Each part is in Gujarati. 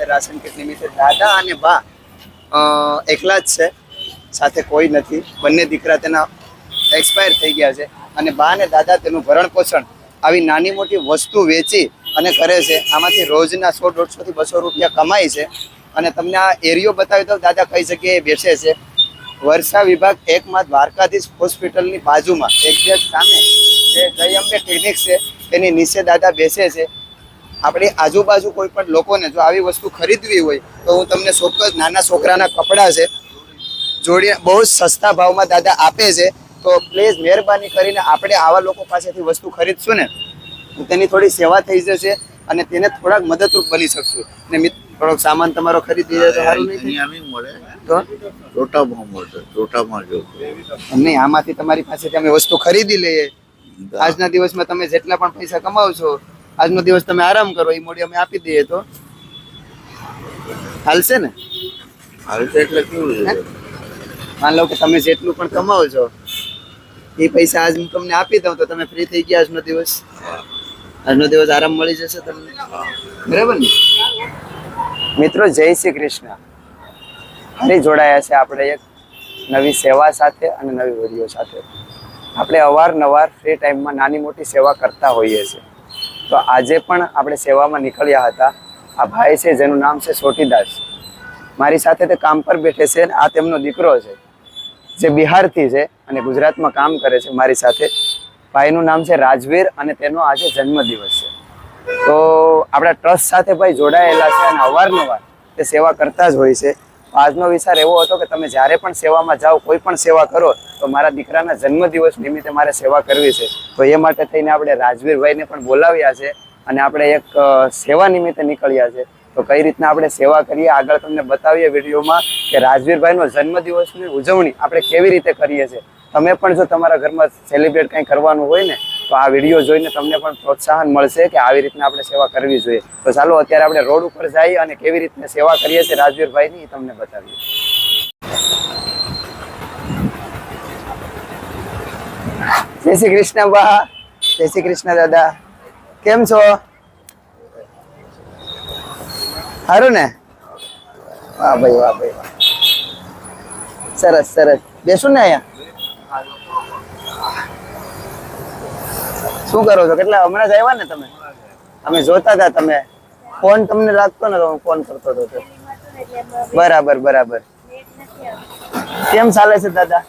આપણે રાશન કીટ નિમિત્તે દાદા અને બા એકલા જ છે, સાથે કોઈ નથી. બંને દીકરા તેના એક્સપાયર થઈ ગયા છે અને બા અને દાદા તેનું ભરણ પોષણ આવી નાની મોટી વસ્તુ વેચી અને કરે છે. આમાંથી રોજના 100-150 થી 200 રૂપિયા કમાય છે. અને તમને આ એરિયો બતાવી દઉં દાદા કઈ જગ્યાએ બેસે છે. વર્ષા વિભાગ 1 માં દ્વારકાધીશ હોસ્પિટલની બાજુમાં એક્ઝેક્ટ સામે જે જય અંબે ક્લિનિક છે તેની નીચે દાદા બેસે છે. આપણી આજુબાજુ કોઈ પણ લોકોને જો આવી વસ્તુ ખરીદવી હોય તો હું તમને ચોક્કસ નાના છોકરાના કપડાં છે જોડી બહુ સસ્તા ભાવમાં દાદા આપે છે. તો પ્લીઝ મહેરબાની કરીને આપણે આવા લોકો પાસેથી વસ્તુ ખરીદશું ને તેની થોડી સેવા થઈ જશે અને તેને થોડાક મદદરૂપ બની શકશું. ને થોડોક સામાન તમારો ખરીદી જાય તો સારું નહીં મળે તો ચોટામાં મળશે. ચોટામાં જો નહીં, આમાંથી તમારી પાસેથી અમે વસ્તુ ખરીદી લઈએ. આજના દિવસમાં તમે જેટલા પણ પૈસા કમાવશો, આજનો દિવસ તમે આરામ કરો, એ મોડી અમે આપી દઈએ તો હાલશે ને? હાલશે એટલે કેવું છે? માન લો કે તમે જેટલું પણ કમાવો છો એ પૈસા આજ હું તમને આપી દઉં તો તમે ફ્રી થઈ ગયા. આજનો દિવસ આરામ મળી જશે તમને, બરાબર ને? મિત્રો જય શ્રી કૃષ્ણ. ફરી જોડાયા છે આપણે એક નવી સેવા સાથે અને નવી વિડીયો સાથે. આપણે અવારનવાર ફ્રી ટાઈમમાં નાની મોટી સેવા કરતા હોઈએ છીએ. તો આજે પણ આપણે સેવામાં નીકળ્યા હતા. આ ભાઈ છે જેનું નામ છે સોટીદાસ. મારી સાથે તે કામ પર બેઠે છે અને આ તેમનો દીકરો છે જે બિહારથી છે અને ગુજરાતમાં કામ કરે છે મારી સાથે. ભાઈનું નામ છે રાજવીર અને તેનો આજે જન્મદિવસ છે. તો આપણા ટ્રસ્ટ સાથે ભાઈ જોડાયેલા છે અને અવારનવાર તે સેવા કરતા જ હોય છે. આજનો વિચાર એવો હતો કે તમે જ્યારે પણ સેવામાં જાઓ, કોઈ પણ સેવા કરો તો મારા દીકરાના જન્મદિવસ નિમિત્તે મારે સેવા કરવી છે. તો એ માટે થઈને આપણે રાજવીરભાઈને પણ બોલાવ્યા છે અને આપણે એક સેવા નિમિત્તે નીકળ્યા છે. તો કઈ રીતના આપણે સેવા કરીએ આગળ તમને બતાવીએ વિડીયોમાં કે રાજવીરભાઈનો જન્મદિવસની ઉજવણી આપણે કેવી રીતે કરીએ છીએ. તમે પણ જો તમારા ઘરમાં સેલિબ્રેટ કંઈ કરવાનું હોય ને તો આ વિડીયો જોઈને તમને પણ પ્રોત્સાહન મળશે કે આવી રીતના આપણે સેવા કરવી જોઈએ. તો ચાલો અત્યારે આપણે રોડ ઉપર જઈએ અને કેવી રીતના સેવા કરીએ છીએ રાજવીરભાઈની તમને બતાવીએ. જય શ્રી કૃષ્ણ બા. જય શ્રી કૃષ્ણ દાદા. કેમ છો? સારું ને? વાહ ભાઈ, વાહ ભાઈ, વાહ. સરસ સરસ. બેસું ને અહીંયા. શું કરો છો? કેટલા હમણાં જ આવ્યા ને તમે? અમે જોતા હતા તમે ફોન તમને રાખતો ને તો હું ફોન કરતો હતો. બરાબર બરાબર. કેમ ચાલે છે દાદા?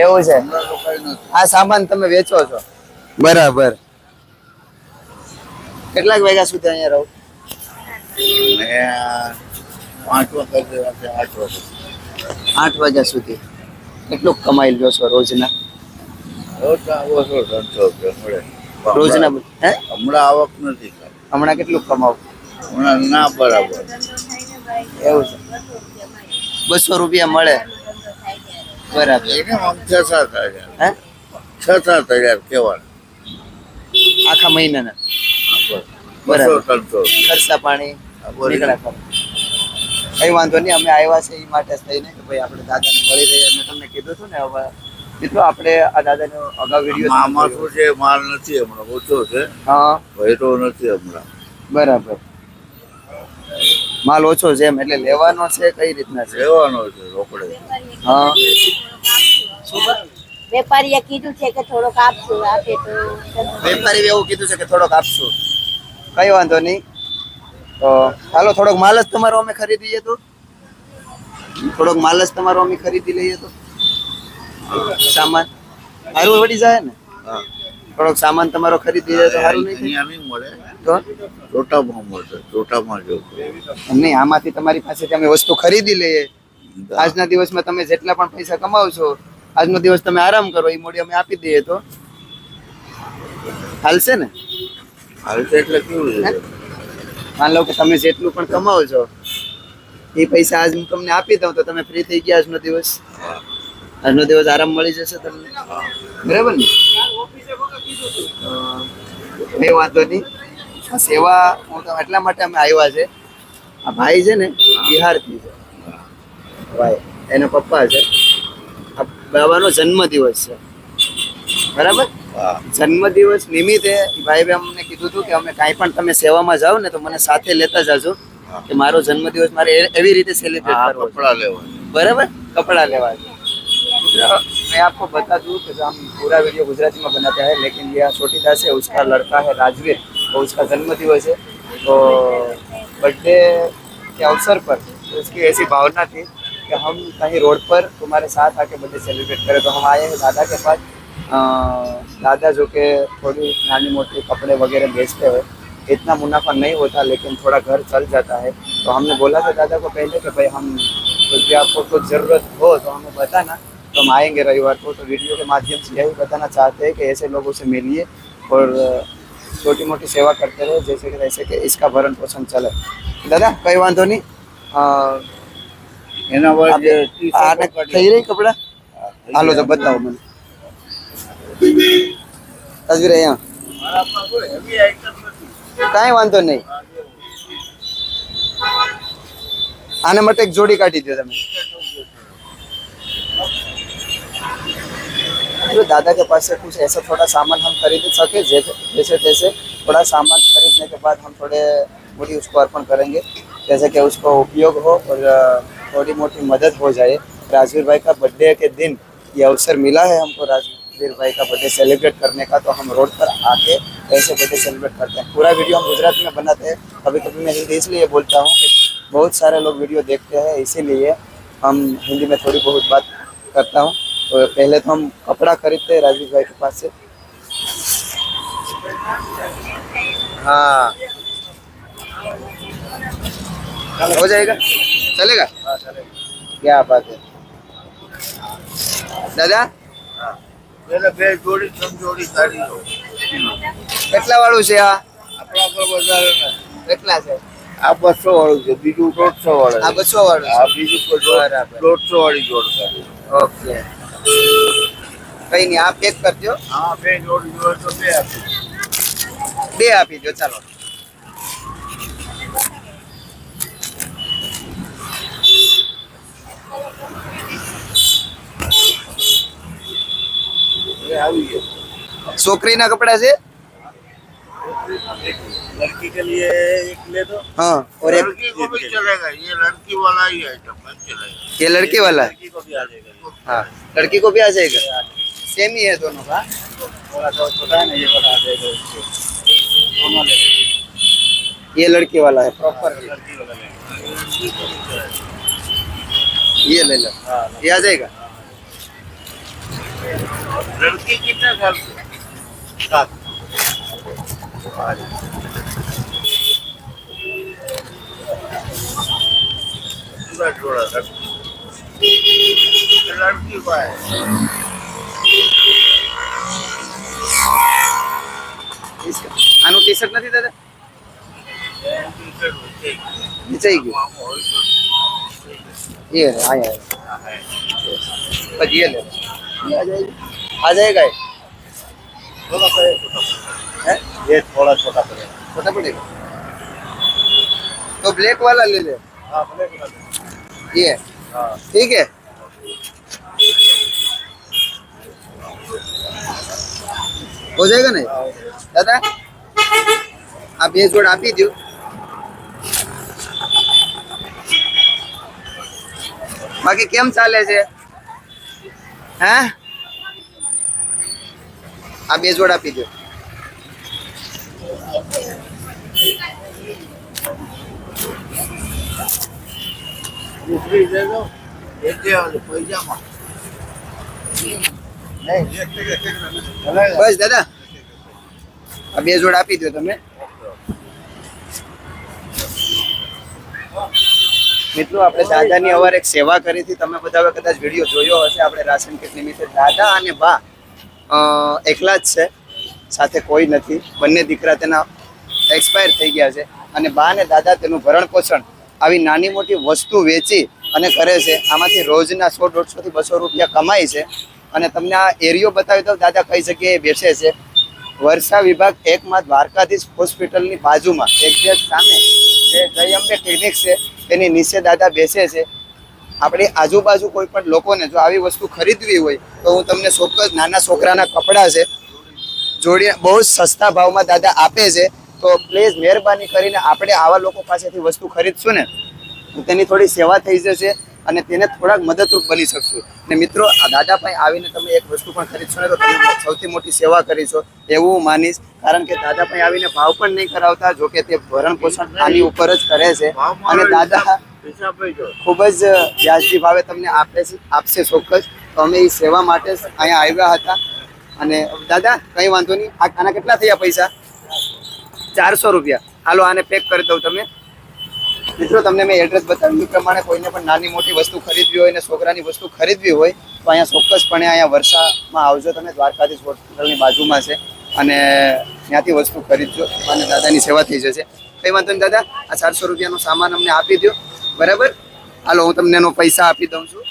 એવું છે? આ સામાન તમે વેચો છો? બરાબર. કેટલાક વાગ્યા સુધી અહીંયા રહો? 8 વાગ્યા સુધી. કેટલું કમાઈ લ્યો છો રોજના? રોજના હમણાં આવક નથી. હમણાં કેટલું કમાવ? હમણાં ના બરાબર. એવું છે? 200 રૂપિયા મળે. બરાબર. 6-7 હજાર કેવાના આખા મહિનાના? બરાબર. ખર્ચા પાણી નીકળ્યા કરો. કઈ વાંધો નહીં, અમે આવ્યા છે એ માટે થઈને કે ભાઈ આપણે દાદાને મળી રહીએ. મેં તમને કીધું હતું ને. હવે મિત્રો આપણે આ દાદાનો અગાઉ વિડીયો આમાં શું છે, માલ નથી હમણાં, ઓછો છે. હા, ભર્યો નથી હમણાં. બરાબર. માલ ઓછો છે એમ એટલે લેવાનો છે? કઈ રીતના છે લેવાનો છે? રોકડે. હા. વેપારીએ કીધું છે કે થોડોક આપશું, આપે તો. વેપારી એવું કીધું છે કે થોડોક આપશું. કઈ વાંધો નહીં. તો ચાલો થોડોક માલ જ તમારો અમે ખરીદી લઈએ તો. થોડોક માલ જ તમારો અમે ખરીદી લઈએ તો સામાન સારું વળી જાય ને. થોડોક સામાન તમારો ખરીદી લઈએ તો સારું નહીં? મળે તો ચોટામાં મળશે. ચોટામાં જો નહીં, આમાંથી તમારી પાસેથી અમે વસ્તુ ખરીદી લઈએ. આજના દિવસમાં તમે જેટલા પણ પૈસા કમાવશો, આજનો દિવસ તમે આરામ કરો, એ મોડી અમે આપી દઈએ તો હાલશે ને? હાલશે એટલે કેવું છે? માન લો કે તમે જેટલું પણ કમાવો છો એ પૈસા આજ હું તમને આપી દઉં તો તમે ફ્રી થઈ ગયા. આજનો દિવસ આરામ મળી જશે તમને, બરાબર ને? કઈ વાંધો નહીં. સેવા હું તો એટલા માટે અમે આવ્યા છે. આ ભાઈ છે ને બિહારથી છે ભાઈ, એના પપ્પા છે. આ બાબાનો જન્મદિવસ છે, બરાબર? હા જન્મદિવસ નિમિત્તે ભાઈ અમને કીધું હતું કે અમે કાંઈ પણ તમે સેવામાં જાઓ ને તો મને સાથે લેતા જાજો હા. કે મારો જન્મદિવસ મારે એવી રીતે સેલિબ્રેટ हाँ કરવો છે. कपड़ा लेवा बराबर कपड़ा लेवा है। मित्र, मैं आपको बता दूं कि हम पूरा वीडियो गुजराती में बनाते हैं, लेकिन यह छोटी दास है, उसका लड़का है राजवीर, तो उसका जन्म दिवस है, तो बर्थडे के अवसर पर उसकी ऐसी भावना थी कि हम कहीं रोड पर तुम्हारे साथ आके बर्थडे सेलिब्रेट करें, तो हम आए हैं दादा के पास। दादा जो कि थोड़ी नानी मोटी कपड़े वगैरह बेचते हैं, इतना मुनाफा नहीं होता लेकिन थोड़ा घर चल जाता है, तो हमने बोला था दादा को पहले कि भाई हम कुछ भी आपको कुछ ज़रूरत हो तो हमें बताना, तो हम आएंगे रविवार को। तो वीडियो के माध्यम से यही बताना चाहते हैं कि ऐसे लोगों से मिलिए और छोटी मोटी सेवा करते रहे, जैसे कि तैसे कि इसका भरण पोषण चले। दादा कई वांधो नहीं, एना बाद આપણે આને થઈ રહી કપડા હાલો તો બતાવો મને તસવીર અહીંયા કાંઈ વાંધો નહીં, આને માટે એક જોડી કાઢી દો તમે। तो दादा के पास से कुछ ऐसा थोड़ा सामान हम खरीद सके, जैसे तैसे थोड़ा सामान खरीदने के बाद हम थोड़े मोटी उसको अर्पण करेंगे, जैसे कि उसको उपयोग हो और थोड़ी मोटी मदद हो जाए। राजवीर भाई का बर्थडे के दिन ये अवसर मिला है हमको राजवीर भाई का बर्थडे सेलिब्रेट करने का, तो हम रोड पर आके ऐसे बर्थडे सेलिब्रेट करते हैं। पूरा वीडियो हम गुजराती में बनाते हैं, कभी कभी मैं हिंदी इसलिए बोलता हूँ कि बहुत सारे लोग वीडियो देखते हैं, इसीलिए हम हिंदी में थोड़ी बहुत बात करता हूँ। तो पहले तो हम कपड़ा खरीदते हैं राजवीर भाई के पास से। हाँ हो जाएगा, चलेगा, क्या बात है दादा। પેલા બે જોડી ત્રણ જોડી સાડી લો કેટલા વાળું છે આ? આપણા પર વધારે ને કેટલા છે? આ 200 વાળું છે, બીજું 150 વાળું આ 200 વાળું આ બીજું બરાબર। 150 વાળી જોડ છે। ઓકે કઈ નહીં, આ પેક કરજો, હા બે જોડી જોડે તો બે આપી બે આપી દો ચાલો। એ આવી ગયો। છોકરીના કપડા છે? लड़की के लिए एक ले दो हाँ और एक लड़की को भी चलेगा, ये लड़की वाला ही आइटम है, चलेगा। ये लड़की वाला है? लड़की को भी आ जाएगा। हाँ लड़की को भी आ जाएगा, सेम ही है दोनों का। थोड़ा सा छोटा है ना, ये वाला आ जाएगा उसको। दोनों ले लेंगे। ये लड़की वाला है प्रॉपर, लड़की वाला लेंगे। ये ले लो, हाँ ये आ जाएगा। लड़की कितने साल से? 7। पूरा जोड़ा लड़की का है। इसका आनु टी शर्ट नहीं दादा नीचे ही गयो, ये है आया है बस ये ले लो। ये आ जाएगा ये? थोड़ा सा है? ये थोड़ा छोटा पड़ेगा। छोटा पड़ेगा तो ब्लैक वाला ले ले, हाँ ब्लैक वाला। ये हाँ ठीक है। हो जाएगा नहीं दादा? आप ये जोड़ आप ही दो। बाकी केम चाले છે? हैं? आप ये जोड़ આપી દો। दूसरी दे दो। एक दे वाले पैजामा नहीं चलेगा। બસ દાદા આ બે જોડ આપી દો તમે। મિત્રો આપણે દાદાની અવાર એક સેવા કરી હતી, તમે બધા કદાચ વિડીયો જોયો હશે। આપણે રાશન કીટ નિમિત્તે દાદા અને બા એકલા જ છે, સાથે કોઈ નથી, બંને દીકરા તેના એક્સપાયર થઈ ગયા છે અને બા અને દાદા તેનું ભરણ પોષણ આવી નાની મોટી વસ્તુ વેચી અને કરે છે। આમાંથી રોજના 100-150 થી 200 રૂપિયા કમાય છે। અને તમને આ એરિયો બતાવી દઉં દાદા કઈ જગ્યાએ બેસે છે। વર્ષા વિભાગ 1 માં દ્વારકાધીશ હોસ્પિટલની બાજુમાં એક્ઝેક્ટ સામે જે જય અંબે ક્લિનિક છે તેની નીચે દાદા બેસે છે। આપણી આજુબાજુ કોઈ પણ લોકોને જો આવી વસ્તુ ખરીદવી હોય તો હું તમને ચોક્કસ નાના છોકરાના કપડાં છે જોડી બહુ સસ્તા ભાવમાં દાદા આપે છે. તો પ્લીઝ મહેરબાની કરીને આપણે આવા લોકો પાસેથી વસ્તુ ખરીદશું ને તો તેની થોડી સેવા થઈ જશે અને તેને થોડાક મદદરૂપ બની શકશું. ને મિત્રો આ દાદા પાસે આવીને તમે એક વસ્તુ પણ ખરીદશો ને તો તમે સૌથી મોટી સેવા કરીશો એવું હું માનીશ. કારણ કે દાદા પાસે આવીને ભાવ પણ નહીં કરાવતા, જો કે તે ભરણ પોષણ આની ઉપર જ કરે છે અને દાદા ખૂબ જ વ્યાજબી ભાવે તમને આપશે ચોક્કસ. તો અમે એ સેવા માટે જ અહીંયા આવ્યા હતા. અને દાદા કંઈ વાંધો નહીં. આના કેટલા થયા પૈસા? 400 રૂપિયા. હાલો આને પેક કરી દઉં. તમે મિત્રો તમને મેં એડ્રેસ બતાવ્યું એ પ્રમાણે કોઈને પણ નાની મોટી વસ્તુ ખરીદવી હોય ને છોકરાની વસ્તુ ખરીદવી હોય તો અહીંયા ચોક્કસપણે અહીંયા વર્ષામાં આવજો તમે. દ્વારકાધીશ હોસ્પિટલની બાજુમાં છે અને ત્યાંથી વસ્તુ ખરીદજો અને દાદાની સેવા થઈ જશે. કંઈ વાંધો નહીં દાદા, આ 400 રૂપિયાનો સામાન અમને આપી દો, બરાબર? હાલો હું તમને એનો પૈસા આપી દઉં છું.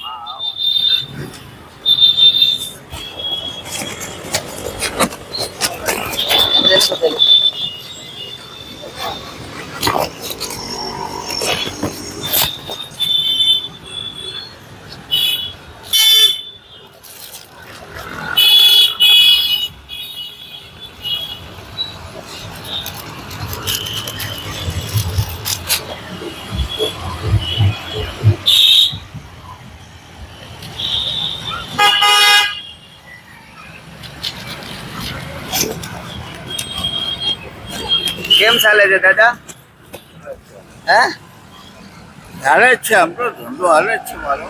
કેમ ચાલે છે દાદા? હે હાલે જ છે, આમ તો ધંધો હાલે જ છે મારો.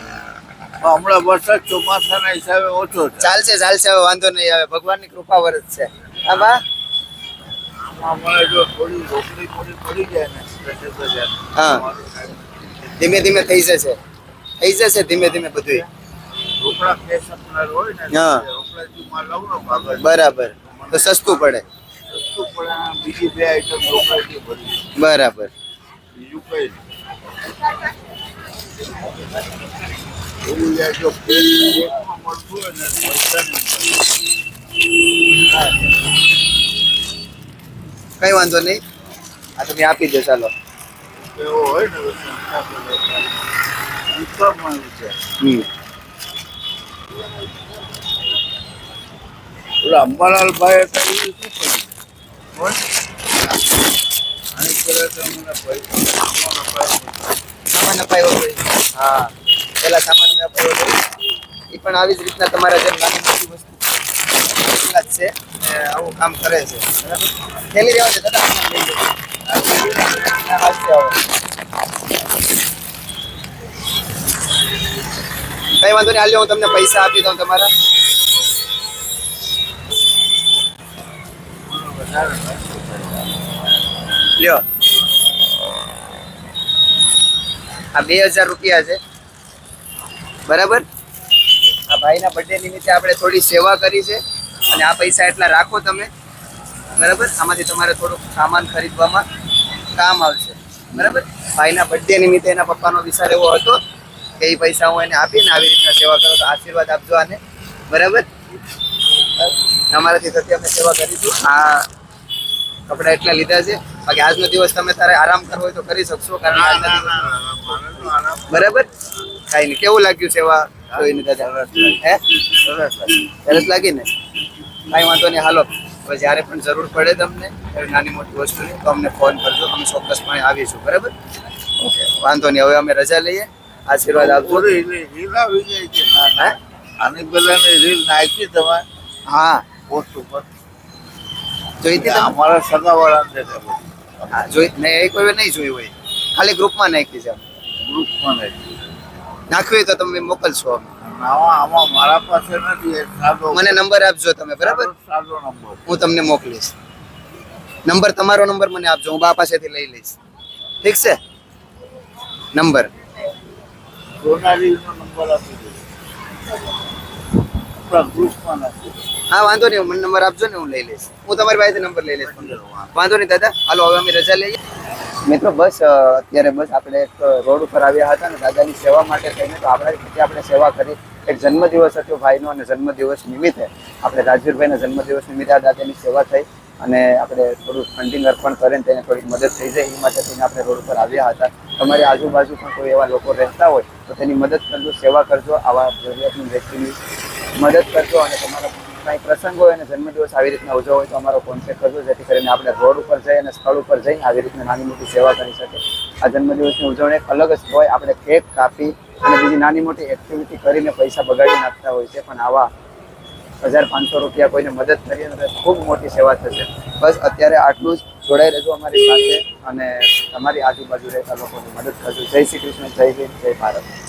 હમણાં વરસાદ ચોમાસાના હિસાબે ઓછો છે. ચાલશે ચાલશે, હવે વાંધો નહીં આવે. ભગવાનની કૃપા વરસ છે. હા બા. અમારે જો થોડી રોકડી થોડી પડી જાય ને 10,000. હા ધીમે ધીમે થઈ જશે ધીમે ધીમે બધું. રોકડા કેસ આપનાર હોય ને હા. રોકડાથી માલ લાવવાનો કાગળ બરાબર, તો સસ્તું પડે. સસ્તું પડે. બીજી 2 આઈટમ રોકડાથી ભરી બરાબર. બીજું કઈ એવું યાર જો પેટમાં મળતું હોય ને પૈસા કઈ વાંધો નહીં, આ તમે આપી દો. ચાલો. એવો હોય ને સંસ્થા છે. ઓલા અંબાલાલભાઈ હતા એ શું કર્યું હોય આની પહેલા તો અમને સામાન અપાયો હોય. હા પેલા સામાન મેં અપાયો હોય એ પણ આવી જ રીતના તમારા જેમ નાની મોટી વસ્તુ એટલા જ છે ને આવું કામ કરે છે. બરાબર, ખેલી રહેવા છે દાદા. સામાન લઈ લો. કઈ વાંધો નહીં, હાલ્યો હું તમને પૈસા આપી દઉં તમારા. લ્યો આ 2,000 રૂપિયા છે, બરાબર? આ ભાઈના બર્થડે નિમિત્તે આપણે થોડી સેવા કરી છે અને આ પૈસા એટલા રાખો તમે, બરાબર? આમાંથી તમારે થોડુંક સામાન ખરીદવામાં કામ આવશે, બરાબર? ભાઈના બર્થડે નિમિત્તે એના પપ્પાનો વિચાર એવો હતો કે એ પૈસા હું એને આપીને આવી રીતના સેવા કરો તો આશીર્વાદ આપજો આને, બરાબર? અમારાથી થતી અમે સેવા કરીશું. આ કપડા એટલા લીધા છે, બાકી આજનો દિવસ તમે તારે આરામ કરવો હોય તો કરી શકશો, કારણ કે આજના દિવસ બરાબર. કાંઈ નહીં. કેવું લાગ્યું સેવા જોઈને દાદા? હે સરસ લાગી ને? કાંઈ વાંધો નહીં. હાલો હવે જ્યારે પણ જરૂર પડે તમને એવી નાની મોટી વસ્તુની તો અમને ફોન કરજો, અમે ચોક્કસપણે આવીશું, બરાબર? ઓકે વાંધો નહીં. હવે અમે રજા લઈએ. આશીર્વાદ આપજો. રીલ આવી જાય છે. આની પહેલાની રીલ નાખી તમે હા પોસ્ટ ઉપર જોઈતી તમે? અમારા સગાવાળાને દેખાય હા જોઈ મેં એક વાર નહીં જોઈ હોય, ખાલી ગ્રુપમાં નાખી છે. ગ્રુપમાં નાખી. નાખવી હોય તો તમે મોકલશો અમે. આમાં મારા પાસે નથી. એક સાદો મને નંબર આપજો તમે, બરાબર? સાદો નંબર હું તમને મોકલીશ. નંબર તમારો નંબર મને આપજો, હું બા પાસેથી લઈ લઈશ. ઠીક છે? નંબર સોનાલીનો નંબર આપી દો. આપણા ગ્રુપમાં નાખી દો. હા વાંધો નહીં, મને નંબર આપજો ને હું લઈ લઈશ. હું તમારી પાસેથી નંબર લઈ લઈશ. વાંધો નહીં દાદા. હાલો હવે અમે રજા લઈએ. મિત્રો બસ અત્યારે બસ આપણે એક રોડ ઉપર આવ્યા હતા ને દાદાની સેવા માટે થઈને, તો આપણે સેવા કરી. એક જન્મદિવસ હતો ભાઈનો અને જન્મદિવસ નિમિત્તે આપણે રાજવીરભાઈના જન્મદિવસ નિમિત્તે આ દાદાની સેવા થઈ અને આપણે થોડું ફંડિંગ અર્પણ કરીને તેને થોડીક મદદ થઈ જાય એ માટે થઈને આપણે રોડ ઉપર આવ્યા હતા. તમારી આજુબાજુ પણ કોઈ એવા લોકો રહેતા હોય તો તેની મદદ કરજો, સેવા કરજો, આવા જરૂરિયાતની વ્યક્તિની મદદ કરજો અને તમારા કંઈ પ્રસંગ હોય અને જન્મદિવસ આવી રીતના ઉજવો હોય તો અમારો કોન્ટેક્ટ કરજો, જેથી કરીને આપણે રોડ ઉપર જઈ અને સ્થળ ઉપર જઈને આવી રીતના નાની મોટી સેવા કરી શકે. આ જન્મદિવસની ઉજવણી એક અલગ જ હોય. આપણે કેક કાપી અને બીજી નાની મોટી એક્ટિવિટી કરીને પૈસા બગાડી નાખતા હોય છે, પણ આવા 1500 રૂપિયા કોઈને મદદ કરીએ તો ખૂબ મોટી સેવા થશે. બસ અત્યારે આટલું જ. જોડાઈ રહેજો અમારી સાથે અને તમારી આજુબાજુ રહેતા લોકોની મદદ કરજો. જય શ્રી કૃષ્ણ, જય હિન્દ, જય ભારત.